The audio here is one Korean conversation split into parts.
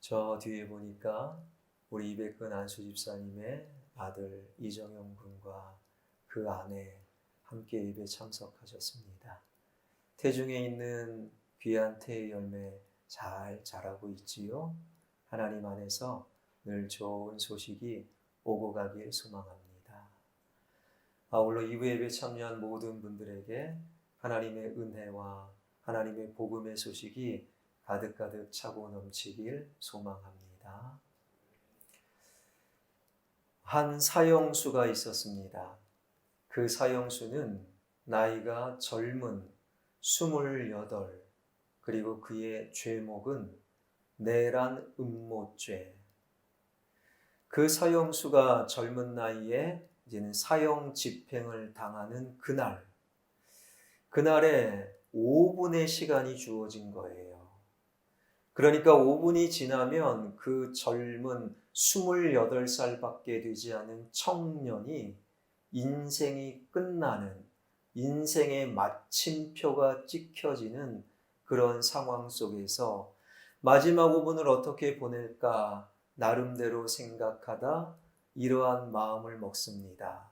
저 뒤에 보니까 우리 이백근 안수 집사님의 아들 이정용 군과 그 아내 함께 예배 참석하셨습니다. 태중에 있는 귀한 태의 열매 잘 자라고 있지요. 하나님 안에서 늘 좋은 소식이 오고 가길 소망합니다. 아울러 이부 예배 참여한 모든 분들에게 하나님의 은혜와 하나님의 복음의 소식이 가득가득 차고 넘치길 소망합니다. 한 사형수가 있었습니다. 그 사형수는 나이가 젊은 28, 그리고 그의 죄목은 내란 음모죄. 그 사형수가 젊은 나이에 이제는 사형 집행을 당하는 그날에 5분의 시간이 주어진 거예요. 그러니까 5분이 지나면 그 젊은 28살밖에 되지 않은 청년이 인생이 끝나는, 인생의 마침표가 찍혀지는 그런 상황 속에서 마지막 5분을 어떻게 보낼까 나름대로 생각하다 이러한 마음을 먹습니다.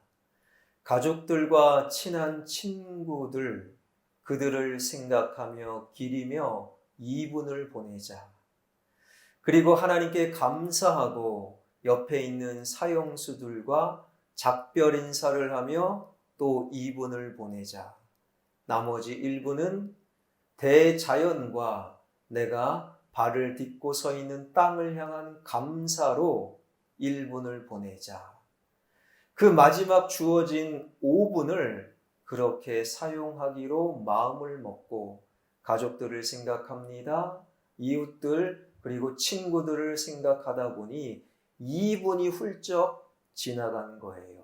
가족들과 친한 친구들, 그들을 생각하며 기리며 2분을 보내자. 그리고 하나님께 감사하고 옆에 있는 사형수들과 작별 인사를 하며 또 2분을 보내자. 나머지 1분은 대자연과 내가 발을 딛고 서 있는 땅을 향한 감사로 1분을 보내자. 그 마지막 주어진 5분을 그렇게 사용하기로 마음을 먹고 가족들을 생각합니다. 이웃들 그리고 친구들을 생각하다 보니 2분이 훌쩍 지나간 거예요.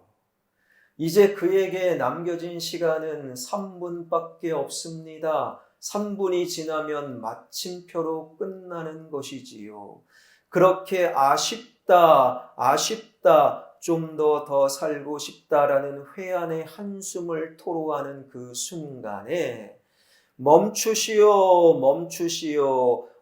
이제 그에게 남겨진 시간은 3분밖에 없습니다. 3분이 지나면 마침표로 끝나는 것이지요. 그렇게 아쉽다, 좀 더 살고 싶다라는 회한의 한숨을 토로하는 그 순간에 멈추시오,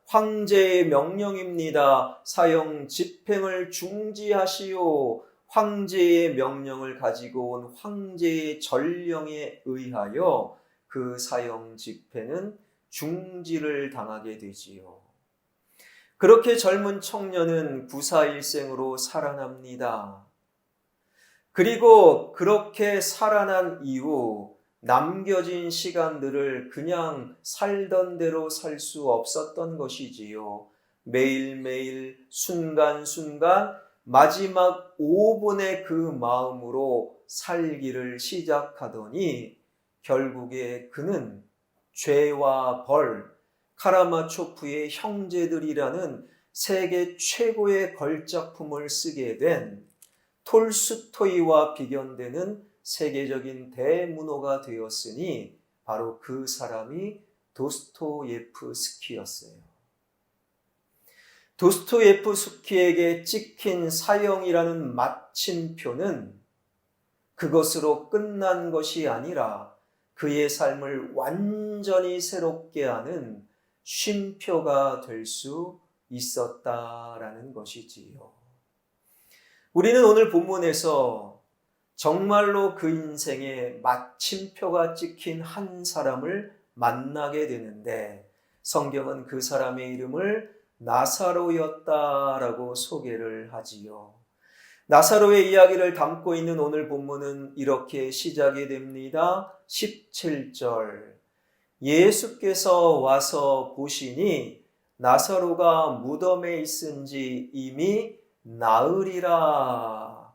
황제의 명령입니다. 사형 집행을 중지하시오. 황제의 명령을 가지고 온 황제의 전령에 의하여 그 사형 집행은 중지를 당하게 되지요. 그렇게 젊은 청년은 구사일생으로 살아납니다. 그리고 그렇게 살아난 이후 남겨진 시간들을 그냥 살던 대로 살 수 없었던 것이지요. 매일매일 순간순간 마지막 5분의 그 마음으로 살기를 시작하더니 결국에 그는 죄와 벌, 카라마초프의 형제들이라는 세계 최고의 걸작품을 쓰게 된 톨스토이와 비견되는 세계적인 대문호가 되었으니 바로 그 사람이 도스토예프스키였어요. 도스토예프스키에게 찍힌 사형이라는 마침표는 그것으로 끝난 것이 아니라 그의 삶을 완전히 새롭게 하는 쉼표가 될 수 있었다라는 것이지요. 우리는 오늘 본문에서 정말로 그 인생에 마침표가 찍힌 한 사람을 만나게 되는데 성경은 그 사람의 이름을 나사로였다라고 소개를 하지요. 나사로의 이야기를 담고 있는 오늘 본문은 이렇게 시작이 됩니다. 17절 예수께서 와서 보시니 나사로가 무덤에 있은지 이미 나으리라.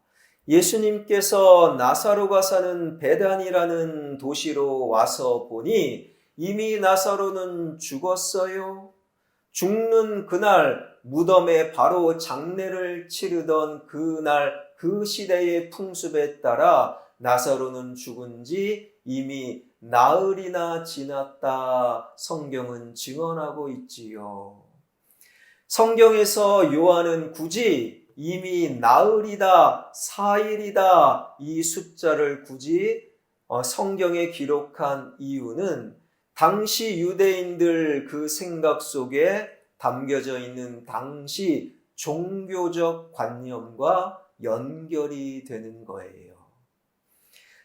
예수님께서 나사로가 사는 베단이라는 도시로 와서 보니 이미 나사로는 죽었어요. 죽는 그날 무덤에 바로 장례를 치르던 그날 그 시대의 풍습에 따라 나사로는 죽은 지 이미 나흘이나 지났다 성경은 증언하고 있지요. 성경에서 요한은 굳이 이미 나흘이다, 4일이다 이 숫자를 굳이 성경에 기록한 이유는 당시 유대인들 그 생각 속에 담겨져 있는 당시 종교적 관념과 연결이 되는 거예요.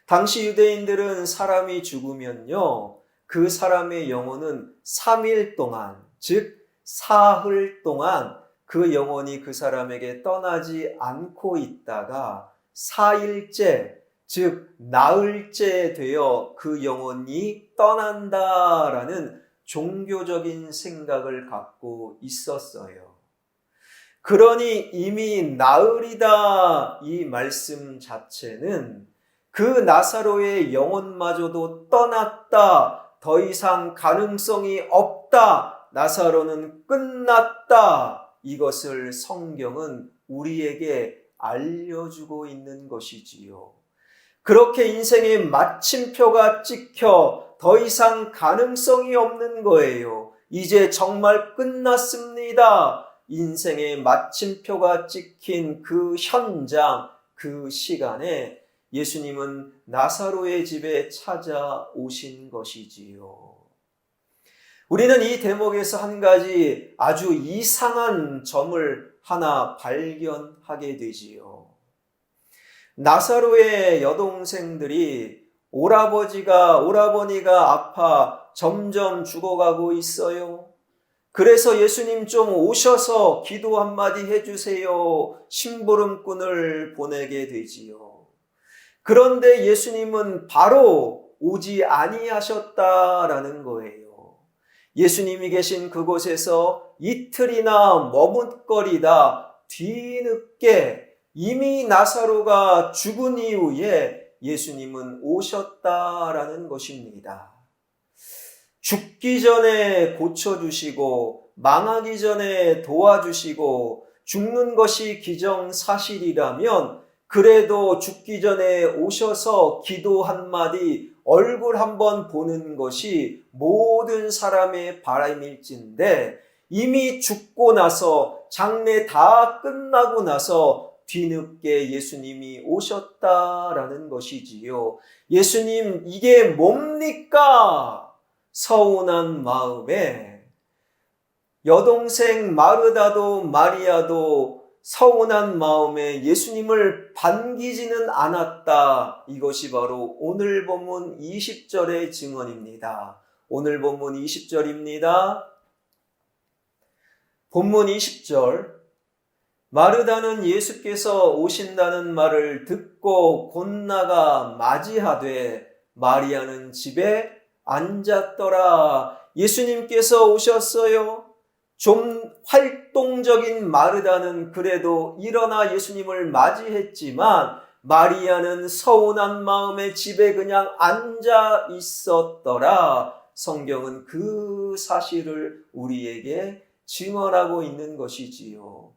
당시 유대인들은 사람이 죽으면요, 그 사람의 영혼은 3일 동안, 즉 사흘 동안 그 영혼이 그 사람에게 떠나지 않고 있다가 4일째, 즉 나흘째 되어 그 영혼이 떠난다라는 종교적인 생각을 갖고 있었어요. 그러니 이미 나흘이다 이 말씀 자체는 그 나사로의 영혼마저도 떠났다, 더 이상 가능성이 없다, 나사로는 끝났다, 이것을 성경은 우리에게 알려주고 있는 것이지요. 그렇게 인생의 마침표가 찍혀 더 이상 가능성이 없는 거예요. 이제 정말 끝났습니다. 인생의 마침표가 찍힌 그 현장, 그 시간에 예수님은 나사로의 집에 찾아오신 것이지요. 우리는 이 대목에서 한 가지 아주 이상한 점을 하나 발견하게 되지요. 나사로의 여동생들이 오라버니가 아파 점점 죽어가고 있어요. 그래서 예수님 좀 오셔서 기도 한마디 해주세요. 심부름꾼을 보내게 되지요. 그런데 예수님은 바로 오지 아니하셨다라는 거예요. 예수님이 계신 그곳에서 이틀이나 머뭇거리다 뒤늦게 이미 나사로가 죽은 이후에 예수님은 오셨다라는 것입니다. 죽기 전에 고쳐주시고 망하기 전에 도와주시고 죽는 것이 기정사실이라면 그래도 죽기 전에 오셔서 기도 한마디, 얼굴 한번 보는 것이 모든 사람의 바람일진데 이미 죽고 나서 장례 다 끝나고 나서 뒤늦게 예수님이 오셨다라는 것이지요. 예수님, 이게 뭡니까? 서운한 마음에 여동생 마르다도 마리아도 서운한 마음에 예수님을 반기지는 않았다. 이것이 바로 오늘 본문 20절의 증언입니다. 오늘 본문 20절입니다. 본문 20절. 마르다는 예수께서 오신다는 말을 듣고 곧 나가 맞이하되 마리아는 집에 앉았더라. 예수님께서 오셨어요. 좀 활동적인 마르다는 그래도 일어나 예수님을 맞이했지만 마리아는 서운한 마음에 집에 그냥 앉아 있었더라. 성경은 그 사실을 우리에게 증언하고 있는 것이지요.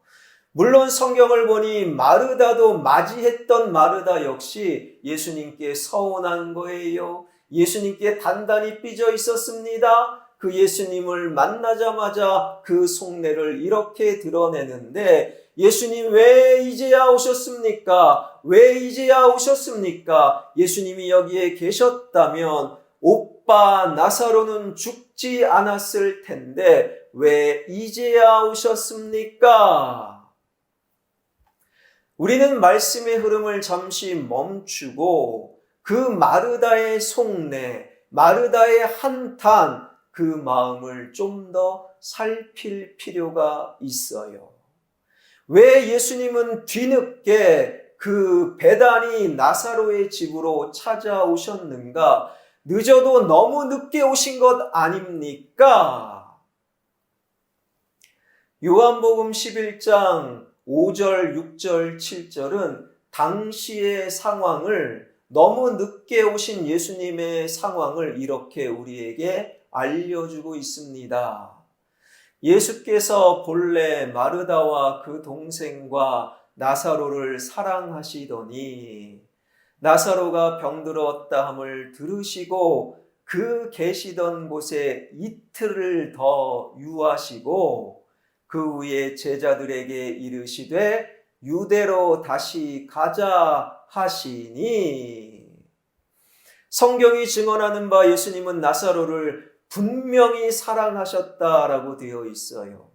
물론 성경을 보니 마르다도 맞이했던 마르다 역시 예수님께 서운한 거예요. 예수님께 단단히 삐져 있었습니다. 그 예수님을 만나자마자 그 속내를 이렇게 드러내는데 예수님 왜 이제야 오셨습니까? 왜 이제야 오셨습니까? 예수님이 여기에 계셨다면 오빠 나사로는 죽지 않았을 텐데 왜 이제야 오셨습니까? 우리는 말씀의 흐름을 잠시 멈추고 그 마르다의 속내, 마르다의 한탄, 그 마음을 좀 더 살필 필요가 있어요. 왜 예수님은 뒤늦게 그 베다니 나사로의 집으로 찾아오셨는가? 늦어도 너무 늦게 오신 것 아닙니까? 요한복음 11장 5절, 6절, 7절은 당시의 상황을, 너무 늦게 오신 예수님의 상황을 이렇게 우리에게 알려주고 있습니다. 예수께서 본래 마르다와 그 동생과 나사로를 사랑하시더니 나사로가 병들었다 함을 들으시고 그 계시던 곳에 이틀을 더 유하시고 그 후에 제자들에게 이르시되 유대로 다시 가자 하시니, 성경이 증언하는 바 예수님은 나사로를 분명히 사랑하셨다라고 되어 있어요.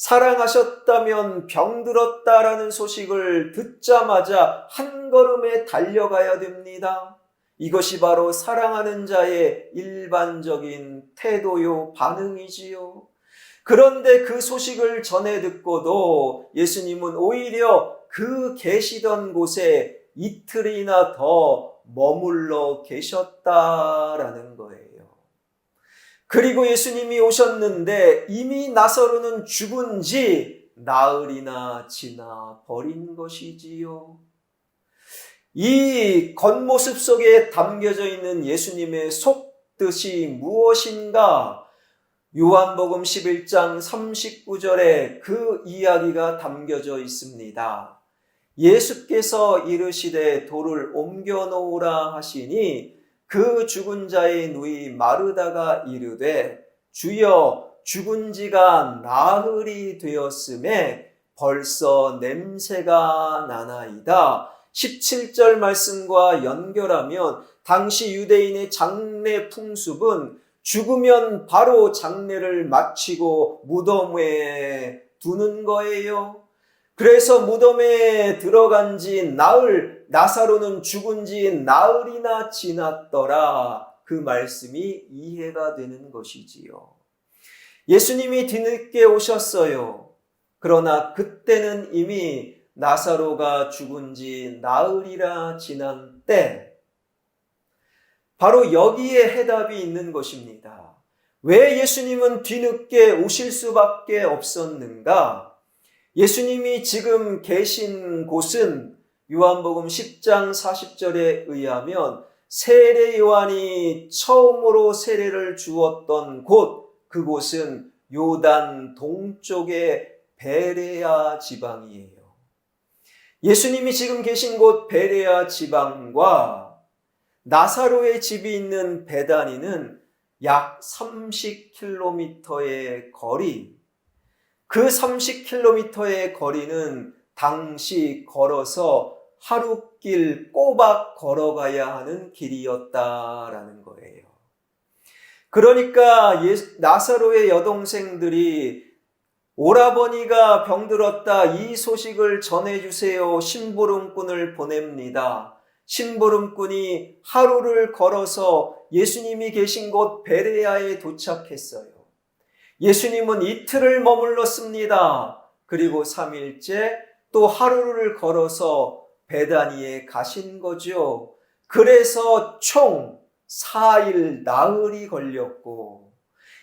사랑하셨다면 병들었다라는 소식을 듣자마자 한 걸음에 달려가야 됩니다. 이것이 바로 사랑하는 자의 일반적인 태도요, 반응이지요. 그런데 그 소식을 전해 듣고도 예수님은 오히려 그 계시던 곳에 이틀이나 더 머물러 계셨다라는 거예요. 그리고 예수님이 오셨는데 이미 나사로는 죽은 지 나흘이나 지나 버린 것이지요. 이 겉모습 속에 담겨져 있는 예수님의 속뜻이 무엇인가? 요한복음 11장 39절에 그 이야기가 담겨져 있습니다. 예수께서 이르시되 돌을 옮겨 놓으라 하시니 그 죽은 자의 누이 마르다가 이르되 주여 죽은 지가 나흘이 되었음에 벌써 냄새가 나나이다. 17절 말씀과 연결하면 당시 유대인의 장례 풍습은 죽으면 바로 장례를 마치고 무덤에 두는 거예요. 그래서 무덤에 들어간 지 나흘, 나사로는 죽은 지 나흘이나 지났더라. 그 말씀이 이해가 되는 것이지요. 예수님이 뒤늦게 오셨어요. 그러나 그때는 이미 나사로가 죽은 지 나흘이나 지난 때, 바로 여기에 해답이 있는 것입니다. 왜 예수님은 뒤늦게 오실 수밖에 없었는가? 예수님이 지금 계신 곳은 요한복음 10장 40절에 의하면 세례 요한이 처음으로 세례를 주었던 곳, 그곳은 요단 동쪽의 베레아 지방이에요. 예수님이 지금 계신 곳 베레아 지방과 나사로의 집이 있는 베다니는 약 30km의 거리, 그 30km의 거리는 당시 걸어서 하루길 꼬박 걸어가야 하는 길이었다라는 거예요. 그러니까 나사로의 여동생들이 오라버니가 병들었다, 이 소식을 전해주세요. 심부름꾼을 보냅니다. 심부름꾼이 하루를 걸어서 예수님이 계신 곳 베레아에 도착했어요. 예수님은 이틀을 머물렀습니다. 그리고 3일째 또 하루를 걸어서 베다니에 가신 거죠. 그래서 총 4일 나흘이 걸렸고,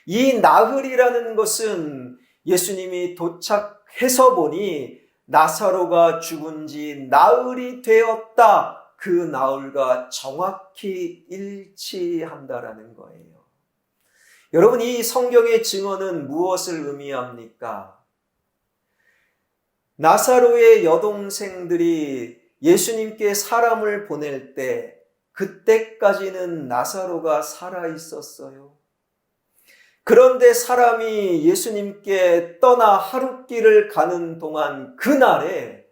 이 나흘이라는 것은 예수님이 도착해서 보니 나사로가 죽은 지 나흘이 되었다. 그 나흘과 정확히 일치한다라는 거예요. 여러분, 이 성경의 증언은 무엇을 의미합니까? 나사로의 여동생들이 예수님께 사람을 보낼 때 그때까지는 나사로가 살아 있었어요. 그런데 사람이 예수님께 떠나 하룻길을 가는 동안 그날에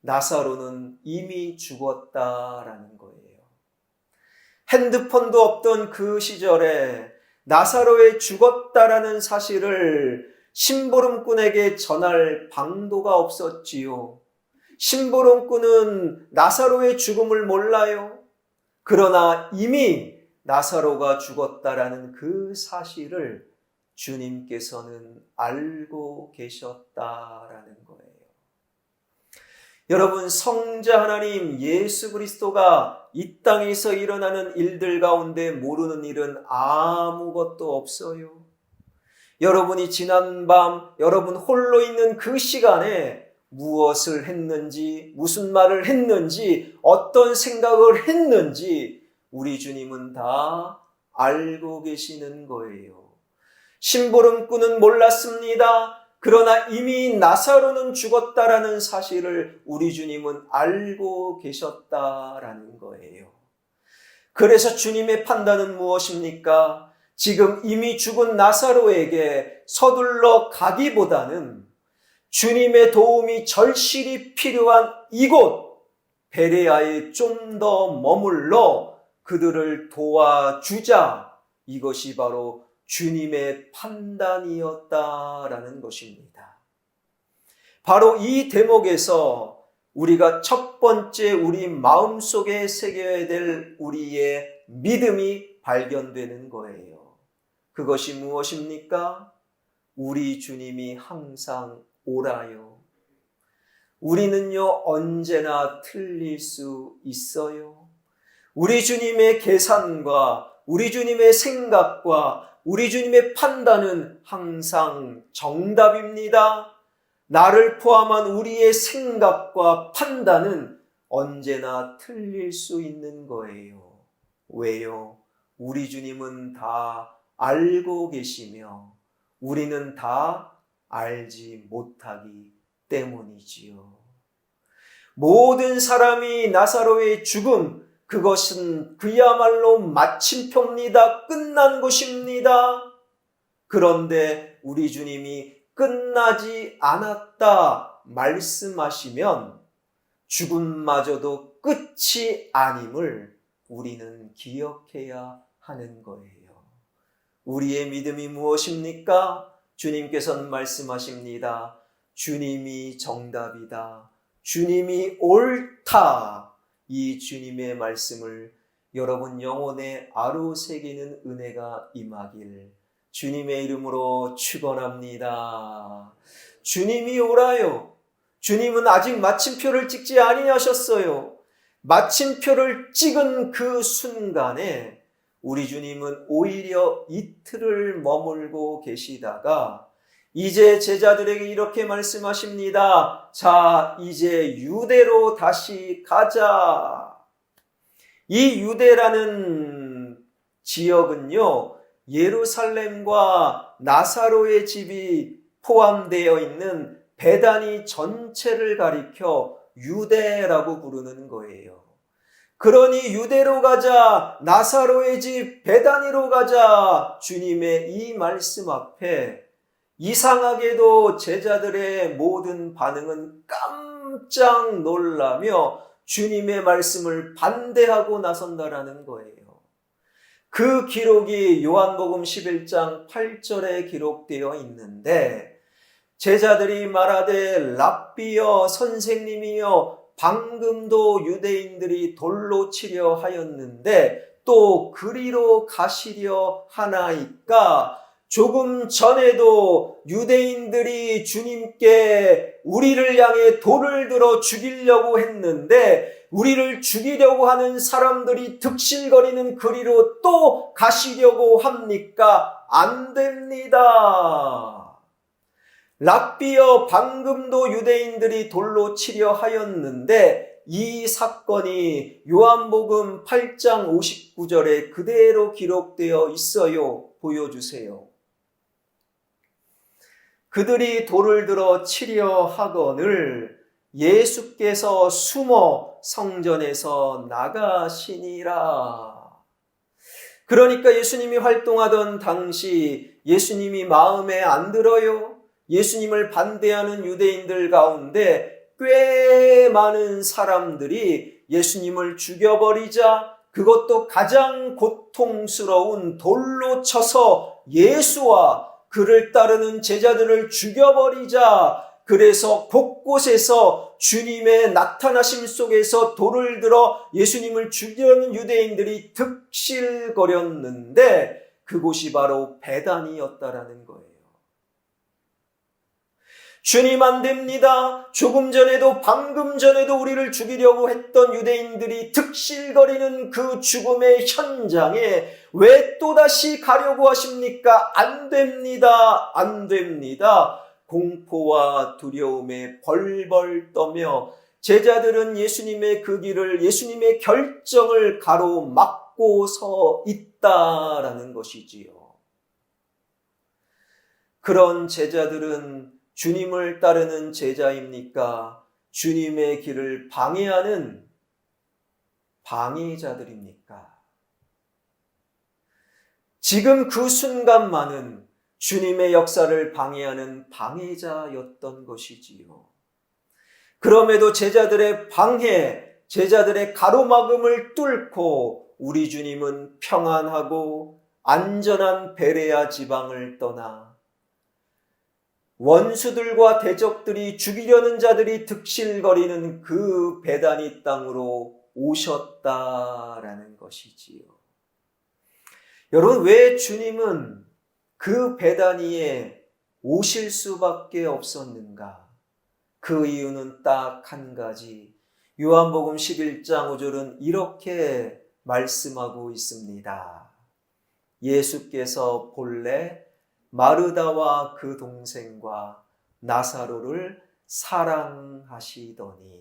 나사로는 이미 죽었다라는 거예요. 핸드폰도 없던 그 시절에 나사로의 죽었다라는 사실을 심부름꾼에게 전할 방도가 없었지요. 심부름꾼은 나사로의 죽음을 몰라요. 그러나 이미 나사로가 죽었다라는 그 사실을 주님께서는 알고 계셨다라는 거예요. 여러분, 성자 하나님 예수 그리스도가 이 땅에서 일어나는 일들 가운데 모르는 일은 아무것도 없어요. 여러분이 지난 밤 여러분 홀로 있는 그 시간에 무엇을 했는지, 무슨 말을 했는지, 어떤 생각을 했는지 우리 주님은 다 알고 계시는 거예요. 심부름꾼은 몰랐습니다. 그러나 이미 나사로는 죽었다라는 사실을 우리 주님은 알고 계셨다라는 거예요. 그래서 주님의 판단은 무엇입니까? 지금 이미 죽은 나사로에게 서둘러 가기보다는 주님의 도움이 절실히 필요한 이곳 베레아에 좀 더 머물러 그들을 도와주자. 이것이 바로 주님의 판단이었다라는 것입니다. 바로 이 대목에서 우리가 첫 번째 우리 마음속에 새겨야 될 우리의 믿음이 발견되는 거예요. 그것이 무엇입니까? 우리 주님이 항상 옳아요. 우리는요, 언제나 틀릴 수 있어요. 우리 주님의 계산과 우리 주님의 생각과 우리 주님의 판단은 항상 정답입니다. 나를 포함한 우리의 생각과 판단은 언제나 틀릴 수 있는 거예요. 왜요? 우리 주님은 다 알고 계시며 우리는 다 알지 못하기 때문이지요. 모든 사람이 나사로의 죽음, 그것은 그야말로 마침표입니다. 끝난 것입니다. 그런데 우리 주님이 끝나지 않았다 말씀하시면 죽음마저도 끝이 아님을 우리는 기억해야 하는 거예요. 우리의 믿음이 무엇입니까? 주님께서는 말씀하십니다. 주님이 정답이다. 주님이 옳다. 이 주님의 말씀을 여러분 영혼에 아로새기는 은혜가 임하길 주님의 이름으로 축원합니다. 주님이 옳아요. 주님은 아직 마침표를 찍지 아니하셨어요. 마침표를 찍은 그 순간에 우리 주님은 오히려 이틀을 머물고 계시다가 이제 제자들에게 이렇게 말씀하십니다. 자, 이제 유대로 다시 가자. 이 유대라는 지역은요, 예루살렘과 나사로의 집이 포함되어 있는 베다니 전체를 가리켜 유대라고 부르는 거예요. 그러니 유대로 가자, 나사로의 집 베다니로 가자, 주님의 이 말씀 앞에 이상하게도 제자들의 모든 반응은 깜짝 놀라며 주님의 말씀을 반대하고 나선다라는 거예요. 그 기록이 요한복음 11장 8절에 기록되어 있는데 제자들이 말하되 랍비여 선생님이여 방금도 유대인들이 돌로 치려 하였는데 또 그리로 가시려 하나이까 조금 전에도 유대인들이 주님께 우리를 향해 돌을 들어 죽이려고 했는데 우리를 죽이려고 하는 사람들이 득실거리는 그리로 또 가시려고 합니까? 안 됩니다. 랍비여 방금도 유대인들이 돌로 치려 하였는데 이 사건이 요한복음 8장 59절에 그대로 기록되어 있어요. 보여주세요. 그들이 돌을 들어 치려 하거늘 예수께서 숨어 성전에서 나가시니라. 그러니까 예수님이 활동하던 당시 예수님이 마음에 안 들어요. 예수님을 반대하는 유대인들 가운데 꽤 많은 사람들이 예수님을 죽여버리자 그것도 가장 고통스러운 돌로 쳐서 예수와 그를 따르는 제자들을 죽여버리자 그래서 곳곳에서 주님의 나타나심 속에서 돌을 들어 예수님을 죽이려는 유대인들이 득실거렸는데 그곳이 바로 베단이었다라는 거예요. 주님 안 됩니다. 조금 전에도 방금 전에도 우리를 죽이려고 했던 유대인들이 득실거리는 그 죽음의 현장에 왜 또다시 가려고 하십니까? 안 됩니다. 안 됩니다. 공포와 두려움에 벌벌 떠며 제자들은 예수님의 그 길을 예수님의 결정을 가로막고 서 있다라는 것이지요. 그런 제자들은 주님을 따르는 제자입니까? 주님의 길을 방해하는 방해자들입니까? 지금 그 순간만은 주님의 역사를 방해하는 방해자였던 것이지요. 그럼에도 제자들의 방해, 제자들의 가로막음을 뚫고 우리 주님은 평안하고 안전한 베레아 지방을 떠나 원수들과 대적들이 죽이려는 자들이 득실거리는 그 베다니 땅으로 오셨다라는 것이지요. 여러분, 왜 주님은 그 베다니에 오실 수밖에 없었는가? 그 이유는 딱 한 가지. 요한복음 11장 5절은 이렇게 말씀하고 있습니다. 예수께서 본래 마르다와 그 동생과 나사로를 사랑하시더니,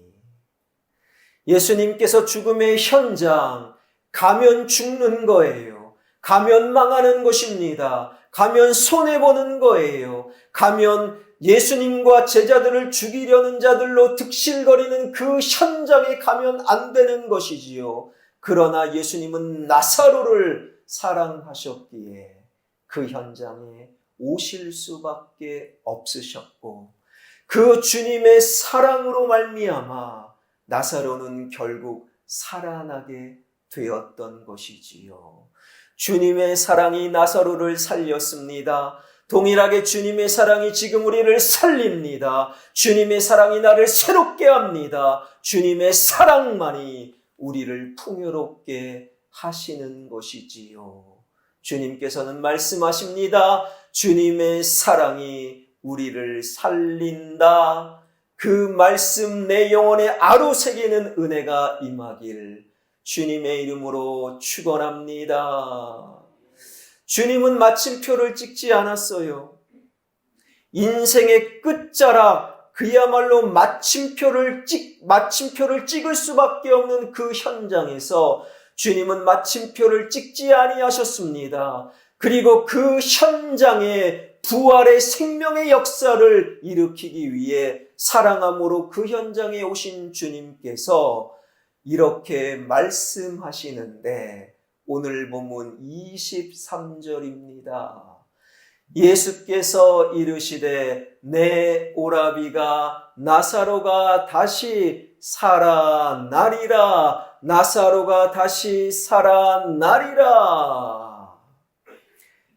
예수님께서 죽음의 현장, 가면 죽는 거예요. 가면 망하는 것입니다. 가면 손해보는 거예요. 가면 예수님과 제자들을 죽이려는 자들로 득실거리는 그 현장에 가면 안 되는 것이지요. 그러나 예수님은 나사로를 사랑하셨기에 그 현장에 오실 수밖에 없으셨고, 그 주님의 사랑으로 말미암아 나사로는 결국 살아나게 되었던 것이지요. 주님의 사랑이 나사로를 살렸습니다. 동일하게 주님의 사랑이 지금 우리를 살립니다. 주님의 사랑이 나를 새롭게 합니다. 주님의 사랑만이 우리를 풍요롭게 하시는 것이지요. 주님께서는 말씀하십니다. 주님의 사랑이 우리를 살린다. 그 말씀 내 영혼에 아로새기는 은혜가 임하길 주님의 이름으로 축원합니다. 주님은 마침표를 찍지 않았어요. 인생의 끝자락, 그야말로 마침표를 찍을 수밖에 없는 그 현장에서 주님은 마침표를 찍지 아니하셨습니다. 그리고 그 현장에 부활의 생명의 역사를 일으키기 위해 사랑함으로 그 현장에 오신 주님께서 이렇게 말씀하시는데, 오늘 본문 23절입니다. 예수께서 이르시되 내 오라비가 나사로가 다시 살아나리라. 나사로가 다시 살아나리라.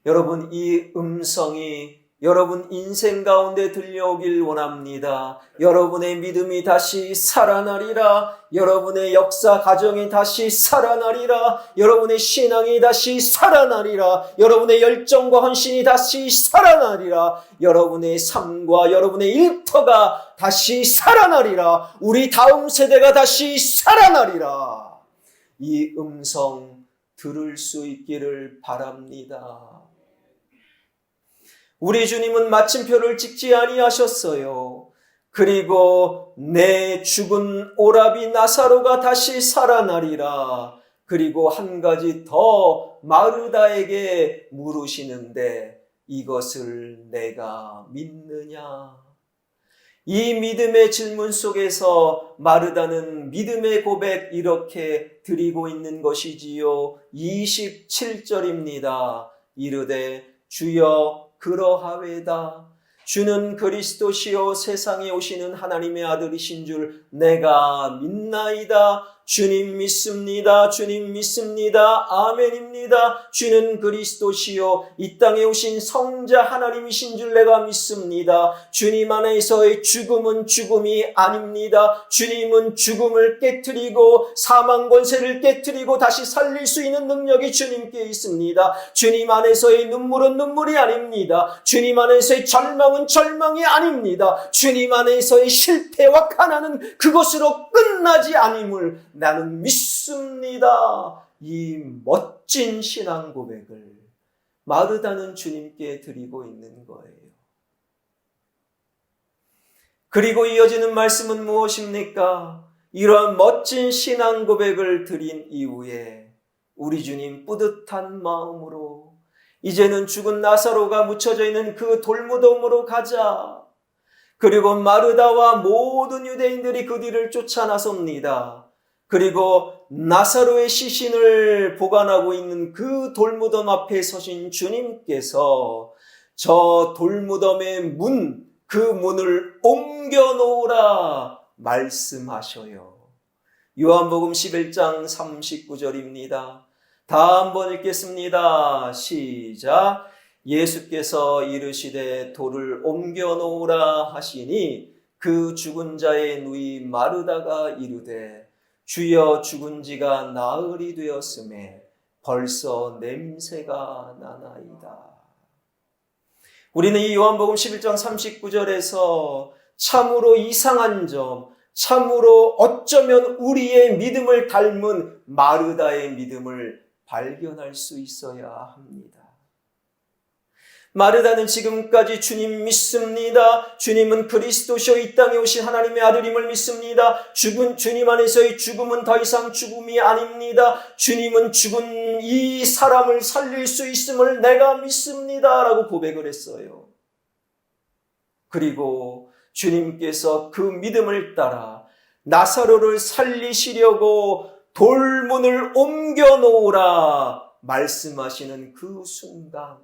여러분, 이 음성이 여러분 인생 가운데 들려오길 원합니다. 여러분의 믿음이 다시 살아나리라. 여러분의 역사 가정이 다시 살아나리라. 여러분의 신앙이 다시 살아나리라. 여러분의 열정과 헌신이 다시 살아나리라. 여러분의 삶과 여러분의 일터가 다시 살아나리라. 우리 다음 세대가 다시 살아나리라. 이 음성 들을 수 있기를 바랍니다. 우리 주님은 마침표를 찍지 아니하셨어요. 그리고 내 죽은 오라비 나사로가 다시 살아나리라. 그리고 한 가지 더 마르다에게 물으시는데, 이것을 내가 믿느냐? 이 믿음의 질문 속에서 마르다는 믿음의 고백 이렇게 드리고 있는 것이지요. 27절입니다. 이르되 주여 그러하외다. 주는 그리스도시요 세상에 오시는 하나님의 아들이신 줄 내가 믿나이다. 주님 믿습니다. 주님 믿습니다. 아멘입니다. 주는 그리스도시요 이 땅에 오신 성자 하나님이신 줄 내가 믿습니다. 주님 안에서의 죽음은 죽음이 아닙니다. 주님은 죽음을 깨트리고 사망 권세를 깨트리고 다시 살릴 수 있는 능력이 주님께 있습니다. 주님 안에서의 눈물은 눈물이 아닙니다. 주님 안에서의 절망은 절망이 아닙니다. 주님 안에서의 실패와 가난은 그것으로 끝나지 않음을 나는 믿습니다. 이 멋진 신앙 고백을 마르다는 주님께 드리고 있는 거예요. 그리고 이어지는 말씀은 무엇입니까? 이러한 멋진 신앙 고백을 드린 이후에 우리 주님 뿌듯한 마음으로 이제는 죽은 나사로가 묻혀져 있는 그 돌무덤으로 가자. 그리고 마르다와 모든 유대인들이 그 뒤를 쫓아 나섭니다. 그리고 나사로의 시신을 보관하고 있는 그 돌무덤 앞에 서신 주님께서 저 돌무덤의 문, 그 문을 옮겨 놓으라 말씀하셔요. 요한복음 11장 39절입니다. 다 한번 읽겠습니다. 시작. 예수께서 이르시되 돌을 옮겨 놓으라 하시니 그 죽은 자의 누이 마르다가 이르되 주여 죽은 지가 나흘이 되었음에 벌써 냄새가 나나이다. 우리는 이 요한복음 11장 39절에서 참으로 이상한 점, 참으로 어쩌면 우리의 믿음을 닮은 마르다의 믿음을 발견할 수 있어야 합니다. 마르다는 지금까지 주님 믿습니다. 주님은 그리스도시요 이 땅에 오신 하나님의 아들임을 믿습니다. 주님 안에서의 죽음은 더 이상 죽음이 아닙니다. 주님은 죽은 이 사람을 살릴 수 있음을 내가 믿습니다. 라고 고백을 했어요. 그리고 주님께서 그 믿음을 따라 나사로를 살리시려고 돌문을 옮겨 놓으라 말씀하시는 그 순간,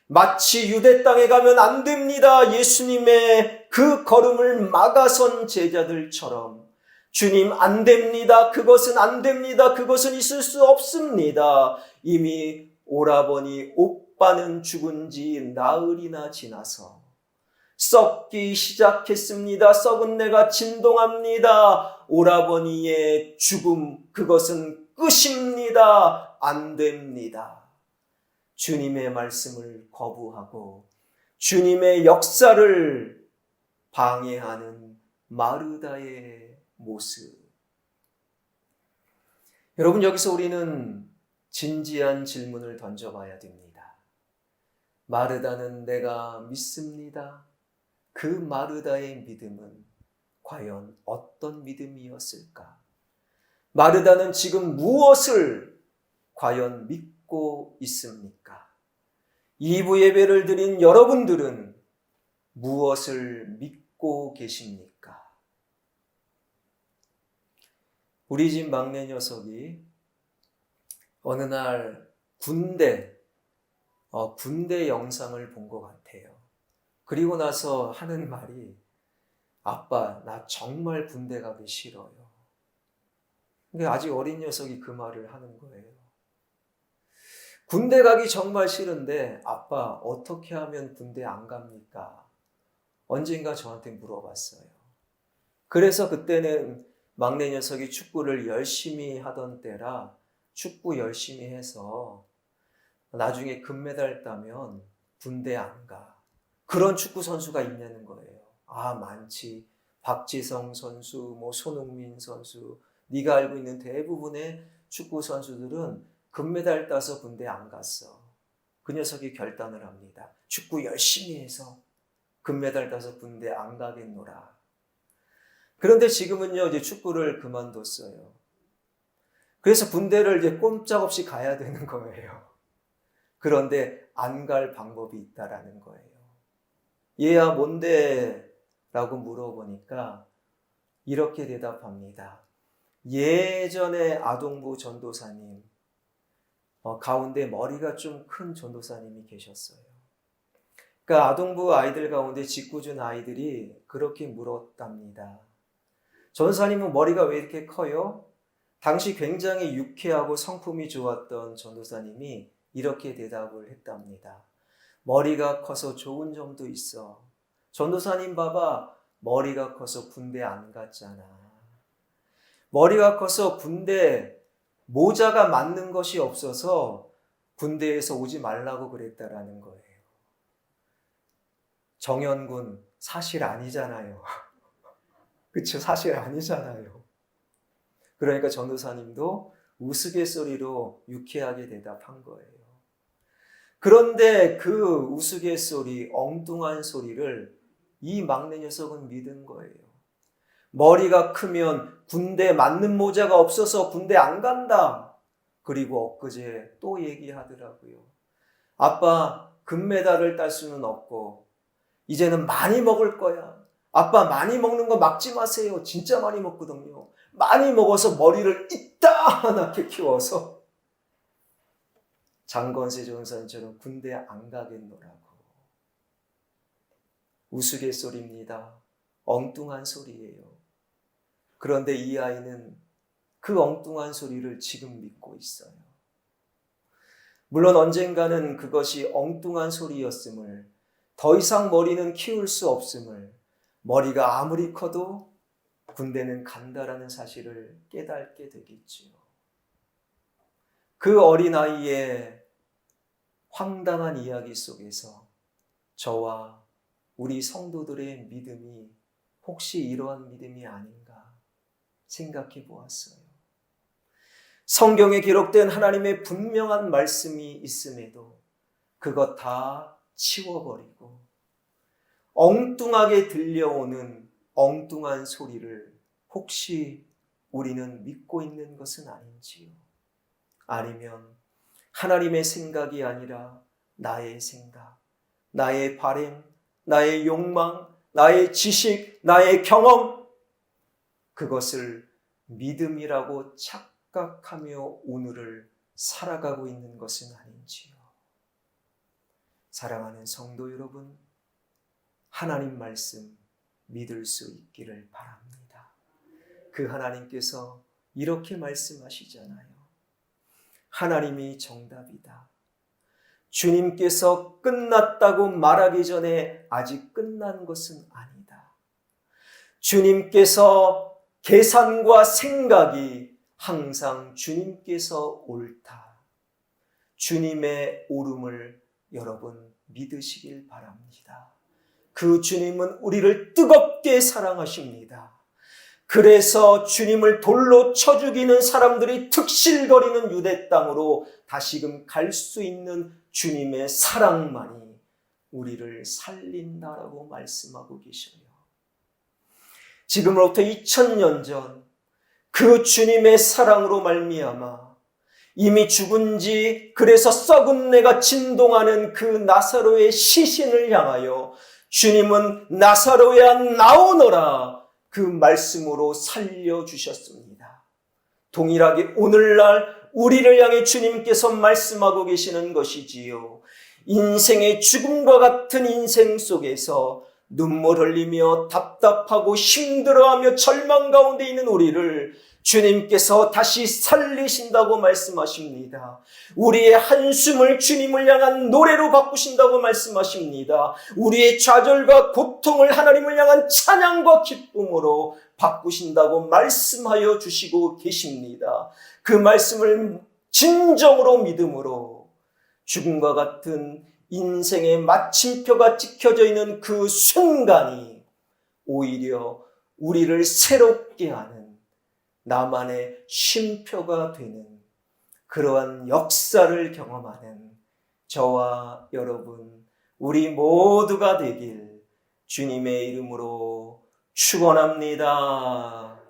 마치 유대 땅에 가면 안 됩니다. 예수님의 그 걸음을 막아선 제자들처럼 주님 안 됩니다. 그것은 안 됩니다. 그것은 있을 수 없습니다. 이미 오라버니 오빠는 죽은 지 나흘이나 지나서 썩기 시작했습니다. 썩은 내가 진동합니다. 오라버니의 죽음, 그것은 끝입니다. 안 됩니다. 주님의 말씀을 거부하고 주님의 역사를 방해하는 마르다의 모습. 여러분, 여기서 우리는 진지한 질문을 던져봐야 됩니다. 마르다는 내가 믿습니다. 그 마르다의 믿음은 과연 어떤 믿음이었을까? 마르다는 지금 무엇을 과연 믿고 있습니까? 2부 예배를 드린 여러분들은 무엇을 믿고 계십니까? 우리 집 막내 녀석이 어느 날 군대 영상을 본 것 같아요. 그리고 나서 하는 말이, 아빠, 나 정말 군대 가기 싫어요. 근데 아직 어린 녀석이 그 말을 하는 거예요. 군대 가기 정말 싫은데 아빠 어떻게 하면 군대 안 갑니까? 언젠가 저한테 물어봤어요. 그래서 그때는 막내 녀석이 축구를 열심히 하던 때라 축구 열심히 해서 나중에 금메달 따면 군대 안 가. 그런 축구 선수가 있냐는 거예요. 아, 많지. 박지성 선수, 손흥민 선수, 네가 알고 있는 대부분의 축구 선수들은 금메달 따서 군대 안 갔어. 그 녀석이 결단을 합니다. 축구 열심히 해서 금메달 따서 군대 안 가겠노라. 그런데 지금은요, 이제 축구를 그만뒀어요. 그래서 군대를 이제 꼼짝없이 가야 되는 거예요. 그런데 안 갈 방법이 있다라는 거예요. 얘야 뭔데? 라고 물어보니까 이렇게 대답합니다. 예전에 아동부 전도사님, 가운데 머리가 좀 큰 전도사님이 계셨어요. 그러니까 아동부 아이들 가운데 짓궂은 아이들이 그렇게 물었답니다. 전도사님은 머리가 왜 이렇게 커요? 당시 굉장히 유쾌하고 성품이 좋았던 전도사님이 이렇게 대답을 했답니다. 머리가 커서 좋은 점도 있어. 전도사님 봐봐, 머리가 커서 군대 안 갔잖아. 머리가 커서 군대 모자가 맞는 것이 없어서 군대에서 오지 말라고 그랬다라는 거예요. 정연군, 사실 아니잖아요. 그쵸? 사실 아니잖아요. 그러니까 전도사님도 우스갯소리로 유쾌하게 대답한 거예요. 그런데 그 우스갯소리, 엉뚱한 소리를 이 막내 녀석은 믿은 거예요. 머리가 크면 군대 맞는 모자가 없어서 군대 안 간다. 그리고 엊그제 또 얘기하더라고요. 아빠, 금메달을 딸 수는 없고 이제는 많이 먹을 거야. 아빠, 많이 먹는 거 막지 마세요. 진짜 많이 먹거든요. 많이 먹어서 머리를 이따하게 키워서 장건세 전사님처럼 군대 안 가겠노라고. 우스갯소리입니다. 엉뚱한 소리예요. 그런데 이 아이는 그 엉뚱한 소리를 지금 믿고 있어요. 물론 언젠가는 그것이 엉뚱한 소리였음을, 더 이상 머리는 키울 수 없음을, 머리가 아무리 커도 군대는 간다라는 사실을 깨닫게 되겠지요. 그 어린아이의 황당한 이야기 속에서 저와 우리 성도들의 믿음이 혹시 이러한 믿음이 아닌가 생각해 보았어요. 성경에 기록된 하나님의 분명한 말씀이 있음에도 그것 다 치워버리고 엉뚱하게 들려오는 엉뚱한 소리를 혹시 우리는 믿고 있는 것은 아닌지요? 아니면 하나님의 생각이 아니라 나의 생각, 나의 바램, 나의 욕망, 나의 지식, 나의 경험, 그것을 믿음이라고 착각하며 오늘을 살아가고 있는 것은 아닌지요? 사랑하는 성도 여러분, 하나님 말씀 믿을 수 있기를 바랍니다. 그 하나님께서 이렇게 말씀하시잖아요. 하나님이 정답이다. 주님께서 끝났다고 말하기 전에 아직 끝난 것은 아니다. 주님께서 계산과 생각이 항상 주님께서 옳다. 주님의 옳음을 여러분 믿으시길 바랍니다. 그 주님은 우리를 뜨겁게 사랑하십니다. 그래서 주님을 돌로 쳐 죽이는 사람들이 특실거리는 유대 땅으로 다시금 갈 수 있는 주님의 사랑만이 우리를 살린다라고 말씀하고 계셔요. 지금으로부터 2000년 전 그 주님의 사랑으로 말미암아 이미 죽은 지 그래서 썩은 내가 진동하는 그 나사로의 시신을 향하여 주님은 나사로야 나오너라 그 말씀으로 살려주셨습니다. 동일하게 오늘날 우리를 향해 주님께서 말씀하고 계시는 것이지요. 인생의 죽음과 같은 인생 속에서 눈물 흘리며 답답하고 힘들어하며 절망 가운데 있는 우리를 주님께서 다시 살리신다고 말씀하십니다. 우리의 한숨을 주님을 향한 노래로 바꾸신다고 말씀하십니다. 우리의 좌절과 고통을 하나님을 향한 찬양과 기쁨으로 바꾸신다고 말씀하여 주시고 계십니다. 그 말씀을 진정으로 믿음으로 죽음과 같은 인생의 마침표가 찍혀져 있는 그 순간이 오히려 우리를 새롭게 하는 나만의 쉼표가 되는 그러한 역사를 경험하는 저와 여러분 우리 모두가 되길 주님의 이름으로 축원합니다.